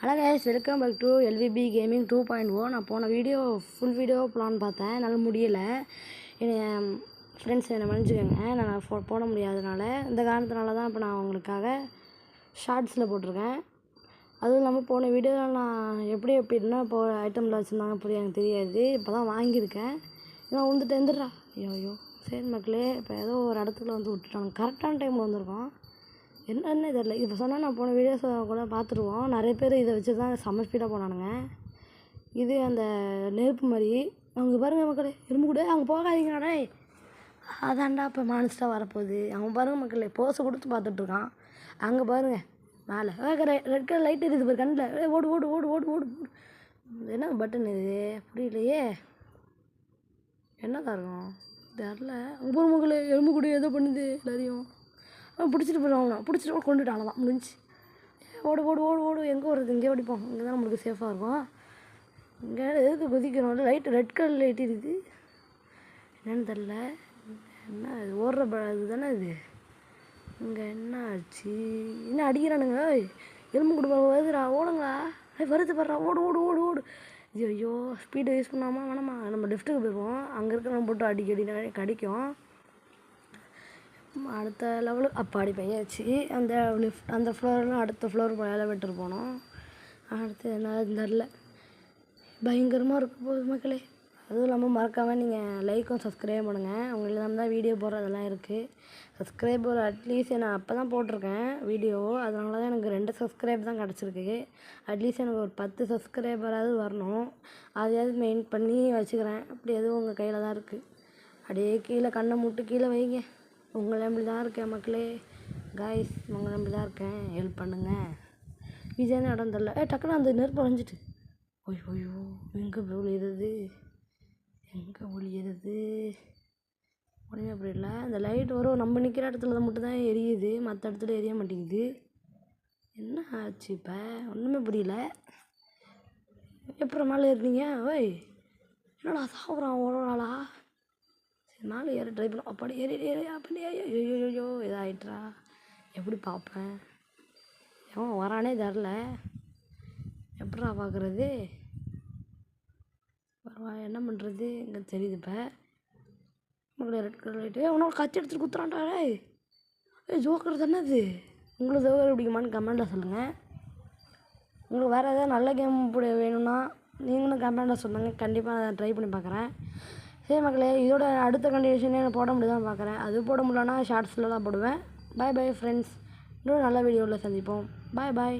Hello guys, welcome back to LVP gaming 2.0. நான் போன video full video plan பார்த்தேன், என்னால் முடியலை. என் ஃப்ரெண்ட்ஸ் என்னை மன்னிச்சுக்கோங்க, நான் போட முடியாதனால. இந்த காரணத்தினால தான் இப்போ நான் உங்களுக்காக ஷார்ட்ஸில் போட்டிருக்கேன். அதுவும் இல்லாமல் போன வீடியோவில் நான் எப்படின்னா இப்போ ஐட்டமில் வச்சுருந்தாங்க புரிய எனக்கு தெரியாது. இப்போ தான் வாங்கியிருக்கேன். நான் வந்துட்டு எந்திரா ஐயோ சரி மக்களே, இப்போ ஏதோ ஒரு இடத்துல வந்து விட்டுட்டாங்க. கரெக்டான டைமில் வந்திருக்கோம். என்னென்ன தெரியல. இப்போ சொன்னால் நான் போன வீடியோஸ் கூட பார்த்துருவோம். நிறைய பேர் இதை வச்சு தான் செம்ம ஸ்பீடாக போனானுங்க. இது அந்த நெருப்பு மாதிரி அங்கே பாருங்கள் மக்களே, எறும்பு கூட அங்கே போகாதீங்கடா. அதான்டா இப்போ மானிஸ்டாக வரப்போகுது. அவன் பாருங்கள் மக்களே, போஸை கொடுத்து பார்த்துட்ருக்கான். அங்கே பாருங்கள் மேலே ரெட் கலர் லைட் எரியுது பாரு கண்ணில். ஓடு ஓடு ஓடு ஓடு ஓடு. என்ன பட்டன் இது புரியலையே, என்னதான் இருக்கும் தெரில. அங்கே போகிற மக்களே, எறும்பு கூட எதோ பண்ணுது எல்லாரையும். பிடிச்சிட்டு போயிடுவாங்க, பிடிச்சிட்டு கொண்டுட்டாங்க தான் முடிஞ்சு. ஓடு ஓடு ஓடு ஓடு. எங்கே ஓடுறது? இங்கே ஓடிப்போம், இங்கே தான் நம்மளுக்கு சேஃபாக இருக்கும். இங்கே எதுக்கு குதிக்கிறோம்? லைட்டு ரெட் கலர் லைட் இருக்குது, என்னென்னு தெரில. என்ன இது ஓடுற இது தானே இது? இங்கே என்ன ஆச்சு? என்ன அடிக்கிறானுங்க? எலும்பு கொடுப்பா வருதுடா, ஓடுங்களா. வருது படுறா, ஓடு ஓடு ஓடு ஓடு. ஐயோ ஸ்பீடை யூஸ் பண்ணாமல் வேணாமா, நம்ம லெஃப்ட்டுக்கு போயிடுவோம். அங்கே இருக்கிறவங்க போட்டு அடிக்கடி கடிக்கும். அடுத்த லெவலு அப்பாடி பையாச்சு. அந்த ஃப்ளோர்லாம் அடுத்த ஃப்ளோர் மேலே விட்டுட்டு போனோம். அடுத்து என்ன தெரில, பயங்கரமாக இருக்க போகுது மக்களே. அதுவும் இல்லாமல் மறக்காமல் நீங்கள் லைக்கும் சப்ஸ்கிரைப் பண்ணுங்கள். உங்கள் இல்லாமல் தான் வீடியோ போடுறதெல்லாம் இருக்குது. சப்ஸ்கிரைபர் அட்லீஸ்ட் நான் அப்போ தான் போட்டிருக்கேன் வீடியோ, அதனால தான் எனக்கு 2 சப்ஸ்கிரைப் தான் கிடச்சிருக்கு. அட்லீஸ்ட் எனக்கு ஒரு 10 சப்ஸ்கிரைபராவது வரணும். அதையாவது மெயின் பண்ணி வச்சுக்கிறேன். அப்படி எதுவும் உங்கள் கையில் தான் இருக்குது. அப்படியே கீழே கண்ணை மூட்டு கீழே வைங்க. உங்களை நம்பி தான் இருக்கேன் மக்களே. காய்ஸ், உங்களை நம்பி தான் இருக்கேன். ஹெல்ப் பண்ணுங்கள். ஈஸியான இடம் தெரில. டக்குன்னு அந்த நெருப்பு வளைஞ்சிட்டு ஐயோ எங்கே ஒளியிறது, எங்கே ஒளியிறது? உடனே அப்படி இல்லை, அந்த லைட் வரும் நம்ம நிற்கிற இடத்துல மட்டும்தான் எரியுது, மற்ற இடத்துல எரிய மாட்டேங்குது. என்ன ஆச்சு இப்போ? ஒன்றுமே புரியல. எப்போ மேலே ஏறினீங்க? ஓய் என்னடா சாப்பிட்றான் ஒரு நாளா? மேலே ஏற ட்ரை பண்ண அப்படி ஏறி ஏறி அப்படி ஐயோ இதாகிட்டுறா. எப்படி பார்ப்பேன்? எவன் வரானே தெரில. எப்படா பார்க்குறது? பரவாயில்ல, என்ன பண்ணுறது? இங்கே தெரியுது இப்போ உங்களை ரெட் கலர் லைட்டு. உன்னோட கத்தி எடுத்துகிட்டு குத்துறான்டா. ஜோக்கர் தானே அது. உங்களுக்கு ஜோக்கர் பிடிக்குமான்னு கமெண்டில் சொல்லுங்கள். உங்களுக்கு வேறு ஏதாவது நல்ல கேம் வேணும்னா நீங்களும் கமெண்டில் சொல்லுங்கள். கண்டிப்பாக நான் ட்ரை பண்ணி பார்க்குறேன். சரி மக்களே, இதோட அடுத்த கண்டிஷனே நான் போட முடியுதான்னு பார்க்குறேன். அது போட முடியலன்னா ஷார்ட்ஸில் தான் போடுவேன். பாய் பாய் ஃப்ரெண்ட்ஸ். இன்னொரு நல்ல வீடியோவில் சந்திப்போம். பாய் பாய்.